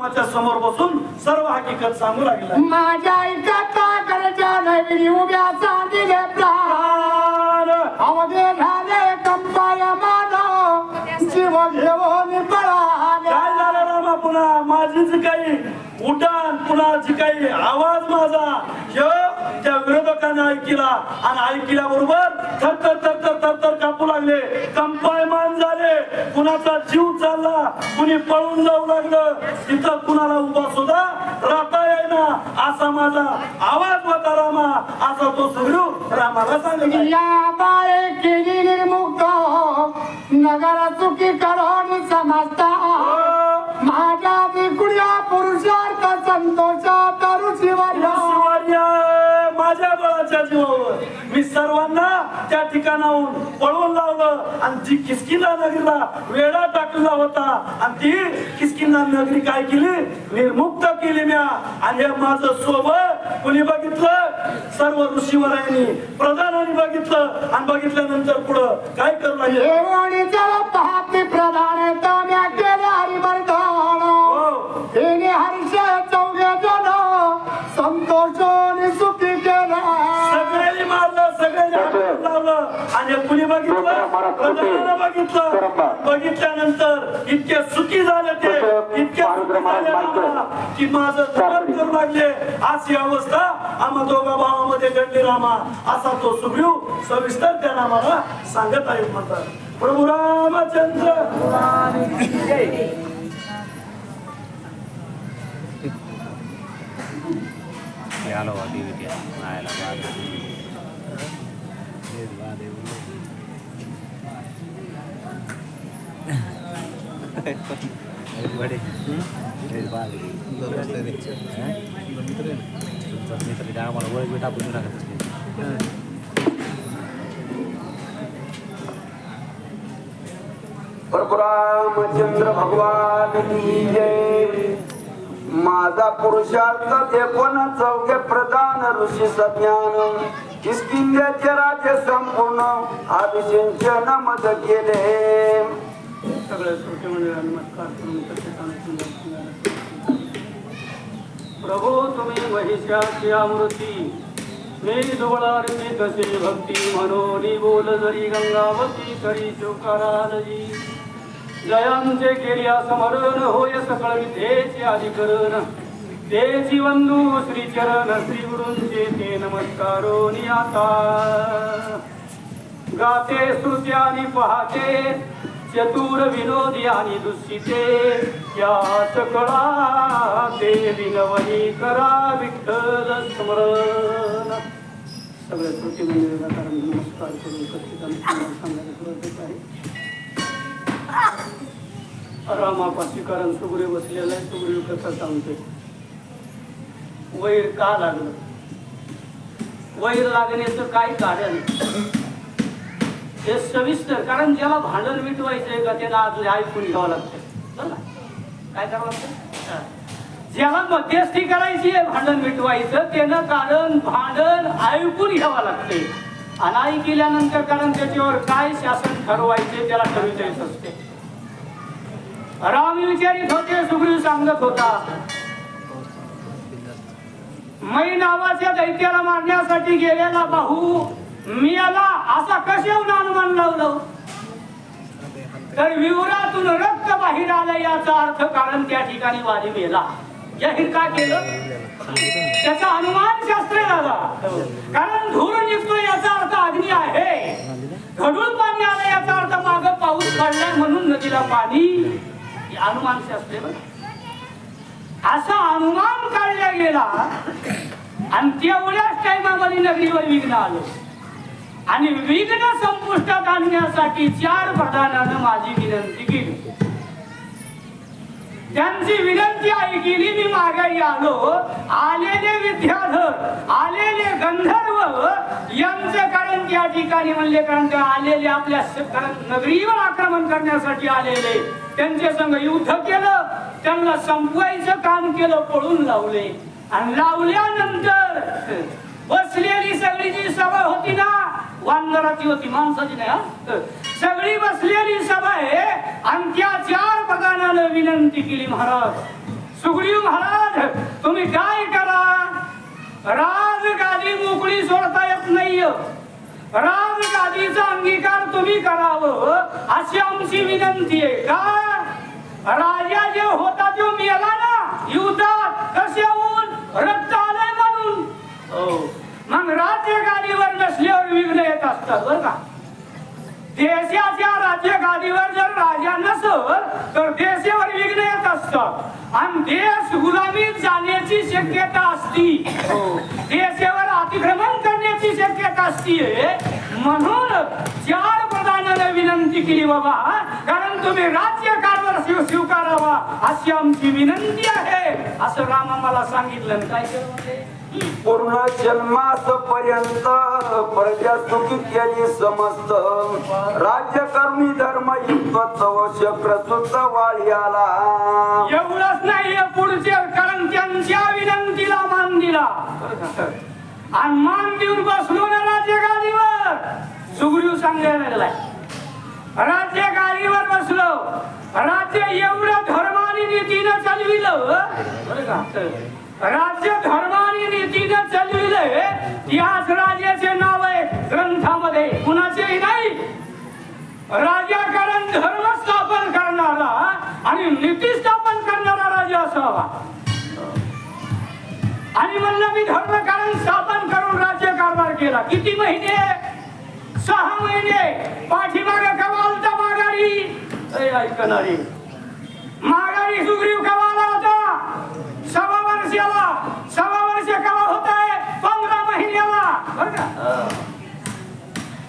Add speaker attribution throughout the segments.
Speaker 1: रामाच्या समोर बसून सर्व हकीकत सांगू लागला.
Speaker 2: माझ्या ऐकता करच्या नवीन उभ्या सांगितले प्राण अवघे झाले कंपाय माझा जीव घेऊन पळाले.
Speaker 1: काय झालं रामा? पुन्हा माझी जी काही उठाण, पुन्हा जी काही आवाज माझा ह्यो त्या विरोधकांना ऐकिला आणि ऐकल्याबरोबर थर थर कापू लागले, कंपायमान झाले, कुणाचा जीव चालला, कुणी पळून जाऊ लागलं, तिथं कुणाला उभा सुद्धा राहता येईना असा माझा आवाज होता रामा, असा तो सुग्रीव रामाला सांगितला.
Speaker 2: या बाळे केली निर्मुक्त नगर चुकी करून समजता माझ्या विकुड्या पुरुषार्थ संतोषात ऋषीवर्य
Speaker 1: माझ्या बळाच्या जीवावर मी सर्वांना त्या ठिकाणाहून पळवून लावलं आणि जी किसकिंदा नगरीला वेढा टाकलेला होता आणि ती किसकिंदा नगरी काय केली? निर्मुक्त केली म्या. आणि हे माझं सोबत कुणी बघितलं? सर्व ऋषीवरांनी प्रधानांनी बघितलं आणि बघितल्यानंतर पुढं काय करू लागले?
Speaker 2: पाहते प्रधान ताम्या केले हरिवर्धन हे हर्ष चौघे जन संतोषाने सुखी केला.
Speaker 1: सगळ्यांनी मारलं, सगळ्यांनी हात लावलं आणि कुणी बघितलं? प्रधानानं बघितलं. बघितल्यानंतर इतके सुखी झाले ते, इतके सुखी झाले की माझं जगत करू लागले. अशी अवस्था आम्हा दोघा भावामध्ये घडली रामा, असा तो सुग्रीव सविस्तर त्या नामाला सांगत आहे म्हणतात. प्रभू रामचंद्र
Speaker 3: आलो आयला मित्र आम्हाला ओळख भेट आपण टाकत असते.
Speaker 4: रामचंद्र भगवान की जय. माझा पुरुषार्थ ते पण चौघे प्रधान ऋषी सज्ञान किष्किंध्याचे राज्य संपूर्ण अभिषेचन मद केले.
Speaker 1: सगळ्या श्रोते मंडळांना नमस्कार करून प्रभू तुम्ही महिषाची अमृती मी दुबळारती तसे भक्ती म्हणून बोल जरी गंगावती करी शोकारालजी जयांचे केल्या समरण होय सकळ विधेचे अधिकरण तेची बंधू श्री चरण श्री गुरूंचे ते नमस्कारो नियाता गाते स्तुती आणि पहाते चतुर विनोदी आणि दुःसिते या सकळा ते विनवणी करा विठ्ठल स्मरण. सगळ्या श्रोते मंडळीला कारण नमस्कार करून कथितांना सांगायला सुरुवात आहे. रामापाशी कारण सुग्रीव बसलेला आहे. सुग्रीव कसा सांगते वैर का लागलं? वैर लागण्याचं काय कारण? हे सविस्तर, कारण ज्याला भांडण मिटवायचंय का त्याला आज ऐकून घ्यावं लागतं. काय करावं लागतं? ज्याला मध्यस्थी करायची आहे भांडण मिटवायचं त्यानं कारण भांडण ऐकून घ्यावं लागते. आणि केल्यानंतर कारण त्याच्यावर काय शासन ठरवायचे त्याला ठरवित असते. राम विचारित होते, सुग्रीव सांगत होता मै नावाच्या दैत्याला मारण्यासाठी गेलेला बाहू मी आला असा कशाहून अनुमान लावलं तर विवरातून रक्त बाहेर आलं याचा अर्थ कारण त्या ठिकाणी वादी मेला. जाहीर का केलं? त्याचा अनुमान शास्त्र झाला. कारण धूर निघतो याचा अर्थ अग्नी आहे, घडून पाणी आलं याचा अर्थ माग पाऊस पडला म्हणून नदीला पाणी. अनुमान शास्त्र असा अनुमान काढला गेला आणि तेवढ्याच टाइमामध्ये नगरीवर विघ्न आलं आणि विघ्न संपुष्टात आणण्यासाठी 4 प्रधानानं माझी विनंती केली. त्यांची विनंती ऐकली, मी मागे आलो. आलेले विद्याधर, आलेले गंधर्व यांचं कारण त्या ठिकाणी म्हणले कारण ते आलेले आपल्या नगरीवर आक्रमण करण्यासाठी आलेले त्यांच्या संग युद्ध केलं, त्यांना संपवायचं काम केलं, पळून लावले. आणि लावल्यानंतर बसलेली सगळी जी सभा होती ना, वानराची होती, माणसाची नाही, सगळी बसलेली सभा आहे आणि त्या 4 प्रधानानं विनंती केली महाराज तुम्ही काय करा, राजगादी मोकळी सोडता येत नाहीये. राजगादीचा अंगीकार तुम्ही करावं अशी आमची विनंती आहे. का राजा जे होता तो मेला ना युद्धात, कशाहून रक्त आलंय म्हणून. मग राज्यगादीवर नसल्यावर विघ्न येत असतात बरं का. देशाच्या राज्यगादीवर जर राजा नसल तर देशावर विघ्न येत असतात आणि देश गुलामीत जाण्याची शक्यता असती. देशावर अतिक्रमण करण्याची शक्यता असती. म्हणून चार प्रधानाने विनंती केली बाबा, कारण तुम्ही राज्यकारभार स्वीकारावा अशी आमची विनंती आहे असं रामा मला सांगितलं. काय केलं
Speaker 4: पूर्ण जन्मास पर्यंत प्रजा सुखी केली समस्त, राज्य करुणी धर्म युक्त प्रसूत वाळी आला.
Speaker 1: एवढंच नाही पुढचे, कारण त्यांच्या विनंतीला मान दिला आणि मान देऊन बसलो ना राज्यगादीवर. सुग्रीव सांगायला लागलाय राज्यगादीवर बसलो, राज्य एवढं धर्माने नीतीनं चालविलं बरं का. राज्य धर्माने नीतीनं चालविलंय. याच राजाचे नाव आहे ग्रंथामध्ये, कुणाचेही नाही. राजा कारण धर्म स्थापन करणारा आणि नीती स्थापन करणारा राजा असावा. आणि म्हणलं मी धर्म कारण स्थापन करून राज्य कारभार केला. किती महिने? 6 महिने. पाठीमागे कवालता माघारी ऐकणारी माघारी सुग्रीव कवाला होता 6 वर्षाला. 6 वर्ष कवा होत आहे 15 महिन्याला बरं का.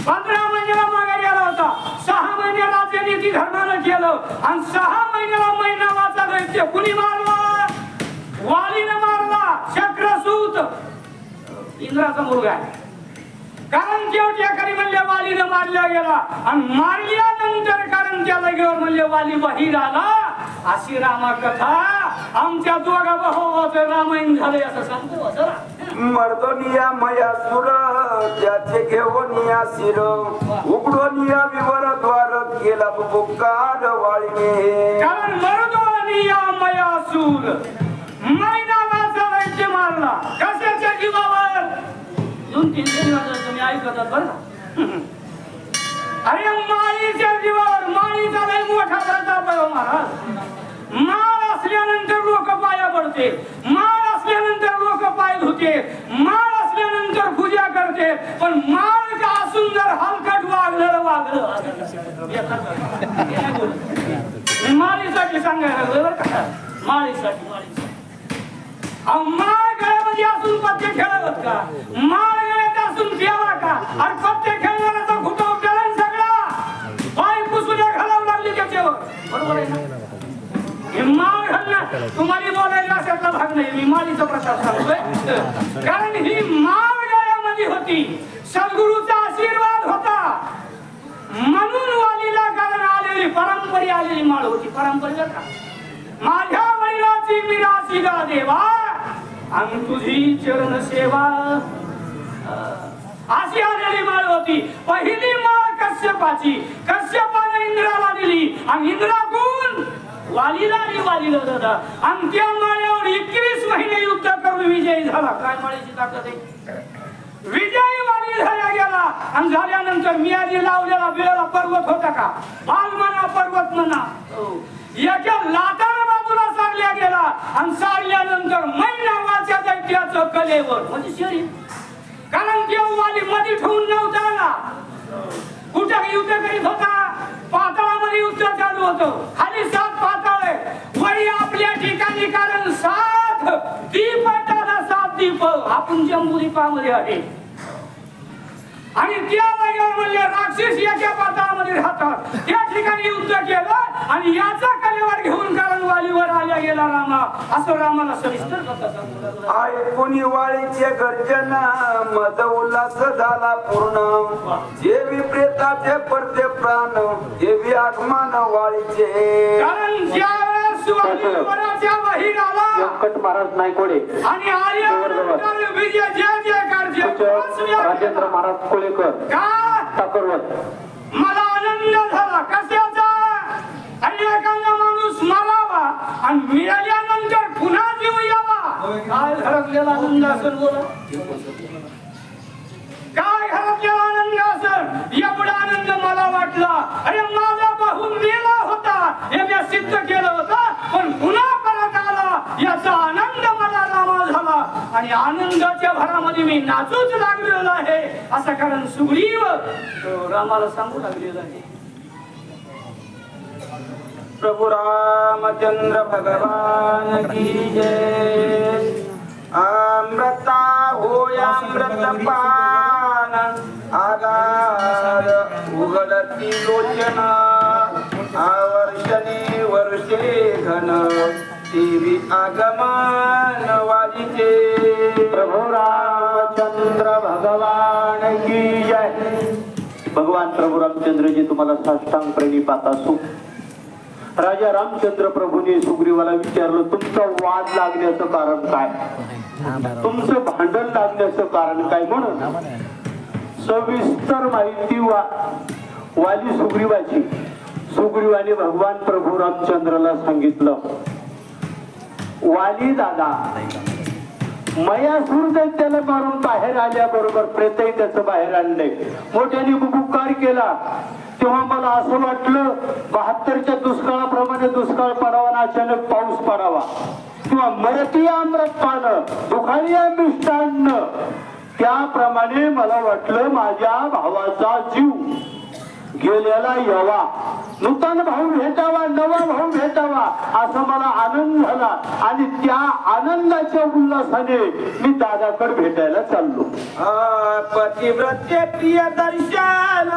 Speaker 1: 15 महिन्याला माघारी आला होता. 6 महिने राज्यनीती धर्मानं केलं आणि 6 महिन्याला महिनावाचा दैत्य कुणी मारला? वालीनं मारला. चक्रसूत इंद्राचा मुलगा आहे. कारण शेवटी म्हणले वालीनं मारल्या गेला आणि मारल्यानंतर कारण त्या जागेवर म्हणले वाली बाहेर आला. अशी रामा कथा आमच्या दोघा भावाचं रामायण झालंय असं सांगतो जरा.
Speaker 4: मर्दनिया मयासुर त्याचे घेऊनिया शिर, उघडोनिया विवर द्वार केला बुकार वाळीने.
Speaker 1: कारण मर्दनिया मयासूर मैनावाचा दैत्य मारला. कशाच्या जीवावर? 2-3 दिवस तुम्ही ऐकतात बरं का. अरे माळीच्या जीवावर. माळीचा लय मोठा प्रताप आहे महाराज. माळ असल्यानंतर लोक पाया पडते, माळ असल्यानंतर लोक पाय धुते, माळ असल्यानंतर पूजा करते. पण माळ का असून जर हलकट वागलं माळीसाठी सांगायला लागलं बरं का. माळीसाठी माळ गळ्यामध्ये असून पत्ते खेळत का? माळ गळ्यात असून देवा का? आणि पत्ते खेळणाऱ्याचा घुटव केला सगळा पाय पुसुल्या घालावं लागली त्याच्यावर. बरोबर आहे ना? हे माळ घालणं तुम्हाला बोलायला अशातला भाग नाही. मी माळीचा प्रकार सांगतोय कारण ही माळ गळ्यामध्ये होती. सद्गुरूचा आशीर्वाद होता म्हणून वालीला कारण आलेली परंपरी आलेली माळ होती. परंपरेला का माझ्या वैराची मिराची गा देवा आणि तुझी चरण सेवा अशी आलेली माळ होती. पहिली माळ कश्यपाची. कश्यपाने इंद्राला दिली आणि इंद्राकडून वालीला आणि वालीला दादा. आणि त्या माळ्यावर 21 महिने युद्ध करून विजयी झाला. काय माळीची ताकद आहे? विजयी वाली झाला गेला आणि झाल्यानंतर मियाजी लावलेला बिळाला पर्वत होता का? भाल म्हणा पर्वत म्हणा. याच्या लाटाला बाजूला सारल्या गेला आणि सारल्यानंतर नावाच्या दैत्याचं कलेवर म्हणजे शरीर. कारण तेव्हा वाली मध्ये ठेवून नव्हता आला. कुठं युद्ध करीत होता? पाताळामध्ये युद्ध चालू होतं. खाली 7 पाताळ आहे, वरी आपल्या ठिकाणी कारण 7 दीप आहेत. 7 दीप आपण जम्बूदीपामध्ये आहे आणि त्या जागेवर म्हणले राक्षस याच्या पाताळामध्ये राहतात. त्या ठिकाणी युद्ध केलं आणि याचा कलेवर घेऊन कारण वालीवर आल्या गेला रामा. असं रामाला सविस्तर कथा
Speaker 4: ऐकून वाळीचे गर्जन मद उल्हास झाला पूर्ण. जेवी प्रेताचे पडते प्राण देवी आगमन वाळीचे.
Speaker 1: कारण ज्यावेळेस वालीवराच्या बाहेर आला
Speaker 5: व्यंकट महाराज नायकोडे
Speaker 1: आणि आर्यनंतर विजय जय जयकार
Speaker 5: राजेंद्र महाराज कोळेकर
Speaker 1: का
Speaker 5: टाकरवत.
Speaker 1: मला आनंद झाला. कशाचा? आणि एखादा माणूस मरावा आणि मिळाल्यानंतर पुन्हा जीव यावा. काय घरातलेला आनंद असेल बोला? काय घरातलेला आनंद असेल? एवढा आनंद मला वाटला, अरे माझा भाऊ मेला होता हे मी सिद्ध केलं होतं, पण पुन्हा परत आला याचा आनंद मला रामा झाला आणि आनंदाच्या भरामध्ये मी नाचूच लागलेलो आहे असं कारण सुग्रीव रामाला सांगू लागलेला आहे.
Speaker 4: प्रभु रामचंद्र भगवान की जय. अमृता होयामृत पान आगार उघडती लोचन आवर्षणे वर्षे घन देवी आगमन वाजिते.
Speaker 5: प्रभु रामचंद्र भगवान की जय. भगवान प्रभू रामचंद्रजी तुम्हाला साष्टांग प्रणिपात असो. राजा रामचंद्र प्रभूने सुग्रीवाला विचारलं, तुमचं वाद लागण्याचं कारण काय, तुमचं भांडण लागण्याचं कारण काय. म्हणून सविस्तर माहिती वाली सुग्रीवाची सुग्रीवाने भगवान प्रभू रामचंद्राला सांगितलं. वाली दादा मयासूर दैत्याला मारून बाहेर आल्याबरोबर प्रेतही त्याचं बाहेर आणलंय. मोठ्याने बुबुकार केला तेव्हा मला असं वाटलं 72च्या दुष्काळाप्रमाणे दुष्काळ पडावा आणि अचानक पाऊस पडावा किंवा मरती अमृत पानं दुखाळी मिष्टान्न. त्याप्रमाणे मला वाटलं माझ्या भावाचा जीव गेलेला यावा, नूतन भाऊ भेटावा, नवा भाऊ भेटावा असा मला आनंद झाला आणि त्या आनंदाच्या उल्हासाने मी दादाकडे भेटायला चाललो.
Speaker 4: पतिव्रते प्रिय दर्शन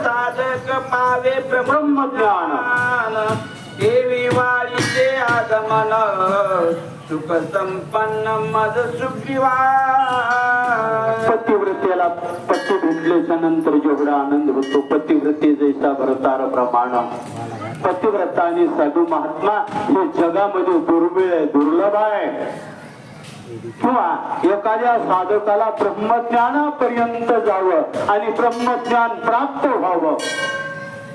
Speaker 4: साधक पावे ब्रह्मज्ञान देवी वाळीचे आगमन सुख संपन्न मज सुखीवा.
Speaker 5: पतिव्रतेला पती भेटल्याच्या नंतर जेवढा आनंद होतो पतिव्रते जैसा भरतार प्रमाण. पतिव्रता आणि साधू महात्मा हे जगामध्ये दुर्मिळ आहे, दुर्लभ आहे. किंवा एखाद्या साधकाला ब्रह्मज्ञानापर्यंत जावं आणि ब्रह्मज्ञान प्राप्त व्हावं.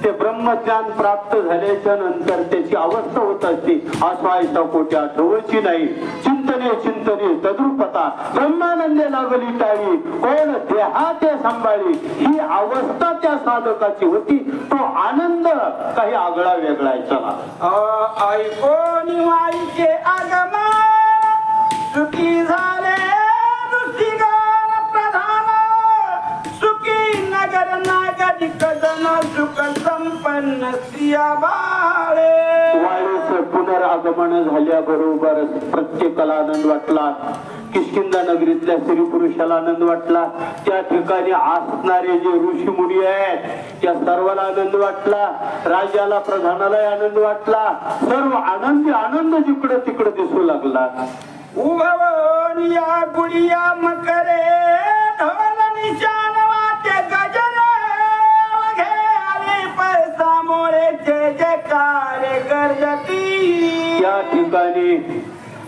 Speaker 5: ते ब्रह्मज्ञान प्राप्त झाल्याच्या नंतर त्याची अवस्था होत असते आश्वायचा कोट्या ठेवायची नाही. चिंतने चिंतने तद्रुपता ब्रह्मानंदे लागली टाळी कोण देहाते सांभाळी. ही अवस्था त्या साधकाची होती. तो आनंद काही आगळा वेगळा आहे. चला
Speaker 4: ऐकोनी वाईचे आगमन सुखी झाले दृष्टिगान प्रधान सुखी नगर नागरिक जन सुख संपन्न स्त्रिया बाळे.
Speaker 5: वायूचं पुनरागमन झाल्याबरोबर प्रत्येकाला आनंद वाटला. किष्किंधा नगरीतल्या स्त्री पुरुषाला आनंद वाटला. त्या ठिकाणी असणारे जे ऋषी मुनी आहेत त्या सर्वांना आनंद वाटला. राजाला प्रधानाला आनंद वाटला. सर्व आनंदी आनंद जिकडे तिकडे दिसू लागला.
Speaker 4: उभवनिया गुडिया मकरे ढोल निशान वाटे गजरे वघे आले पैसा मोरे जय जयकार गर्जती.
Speaker 5: त्या ठिकाणी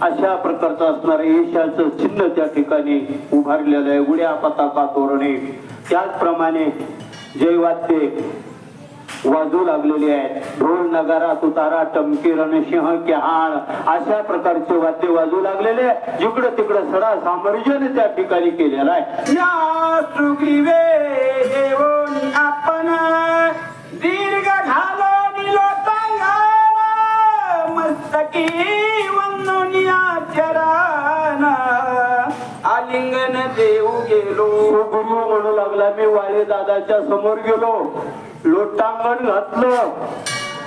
Speaker 5: अशा प्रकारचं असणार यशाचं चिन्ह त्या ठिकाणी उभारलेलं आहे. उड्या पताका तोरणे त्याचप्रमाणे जयवाद्ये वाजू लागलेले आहेत. ढोल नगारा तुतारा टमकी रणसिंह कहाण अशा प्रकारचे वाद्य वाजू लागलेले. जिकडं तिकडं सडा सामर्जन त्या ठिकाणी केलेलं आहे.
Speaker 4: या सुग्रीवे देवोनी आपण दीर्घ घालो निलोटांगण मस्तकी वंदनिया चरण आलिंगन देऊ गेलो.
Speaker 5: गुरु म्हणू लागला मी वाळे दादाच्या समोर गेलो, लोटांगण घातलं,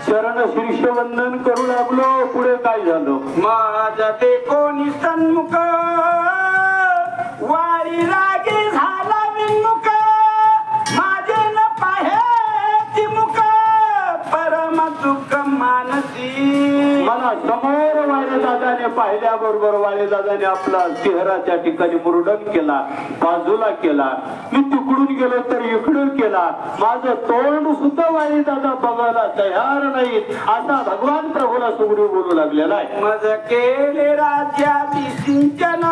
Speaker 5: चरण शीर्ष वंदन करू लागलो. पुढे काय झालं?
Speaker 4: माझा ते कोणी सन्मुख वारी रागे झाला विमुख माझे न पाहे मुख परम दुःख मानसी.
Speaker 5: मला समोर वाळे दादाने पाहिल्याबरोबर वाळे दादाने आपला चेहरा त्या ठिकाणी मुरडन केला, बाजूला केला. मी तिकडून गेलो तर इकडून केला. माझं तोंड सुद्धा वाळे दादा बघायला तयार नाहीत असा भगवान प्रभूला सुग्रीव बोलू लागलेला आहे.
Speaker 4: मज केले राज्याची सिंचन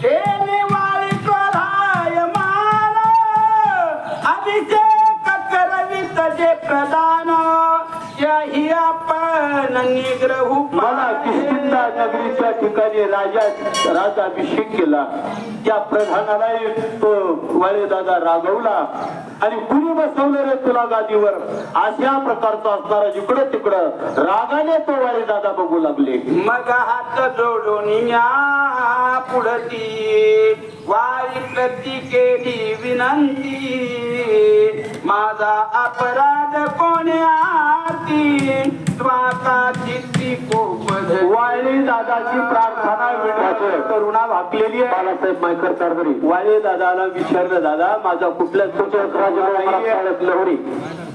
Speaker 4: केले वाळे प्रधायमान अभिषेक करवित जे प्रदान याही आपण निग्रहू.
Speaker 5: मला किष्किंधा नगरीच्या ठिकाणी राजाभिषेक केला. त्या प्रधानालाही तो वाळे दादा रागवला आणि कुणी बसवलं रे तुला गादीवर, अशा प्रकारचा असणारा जिकडं तिकडं रागाने तो वाळे दादा बघू लागले.
Speaker 4: मग हात जोडून या पुढती वारी प्रती केली विनंती, माझा अपराध कोणी आरती स्वाता चित्ती कोप
Speaker 5: वाळे दादाची प्रार्थना विनंती करुणा भागलेली आहे. बाळासाहेब मायकर कारभारी वाळे दादाला विचारलं, दादा माझा कुठल्या लहरी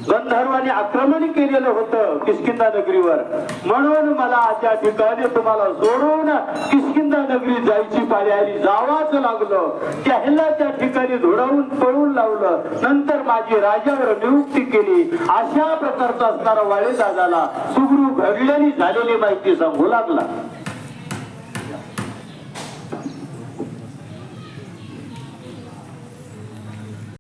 Speaker 5: गंधर्वाने आक्रमण केलेलं होतं किष्किंधा नगरीवर, म्हणून मला त्या ठिकाणी तुम्हाला सोडून किष्किंधा नगरी जायची पाळी आली, जावाच लागलं. त्याला त्या ठिकाणी धुडवून पळून लावलं, नंतर माझी राजावर नियुक्ती केली. अशा प्रकारचा असणारा वाळे दादाला सुगरू घडलेली झालेली माहिती सांगू लागला.